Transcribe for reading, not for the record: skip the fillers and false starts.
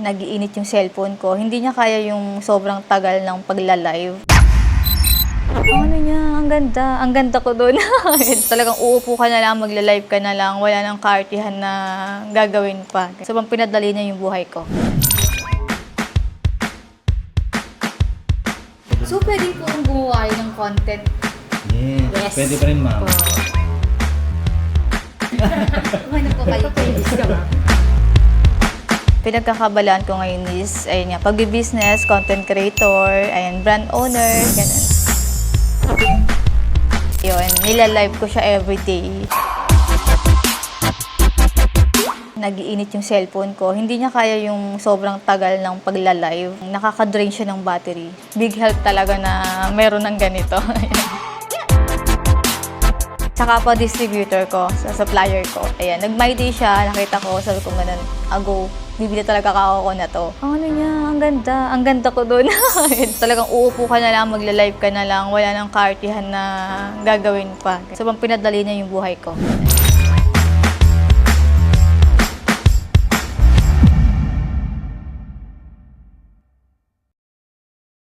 Nag-iinit yung cellphone ko. Hindi niya kaya yung sobrang tagal ng pagla-live. Ano niya, ang ganda. Ang ganda ko doon. Talagang uupo ka na lang, magla-live ka na lang. Wala nang kaartihan na gagawin pa. Sobrang pinadali niya yung buhay ko. So, pwede po yung gumawa kayo ng content. Yes. Pwede pa rin, ma'am. Ano po kayo? Pinagkakabalaan ko ngayon is, ayun nga, pag-business, content creator, ayun, brand owner, ganun. Yun, nilalive ko siya everyday. Nag-iinit yung cellphone ko. Hindi niya kaya yung sobrang tagal ng pagla-live. Nakaka-drain siya ng battery. Big help talaga na meron ng ganito. Saka pa distributor ko, sa supplier ko. Ayan, nag-my day siya, nakita ko, sabi ko ganun, ago, bibili talaga ako na to. Ano niya, ang ganda. Ang ganda ko doon. Talagang uupo ka na lang, magla-live ka na lang, wala nang kaartihan na gagawin pa. Sobrang pinadali niya yung buhay ko.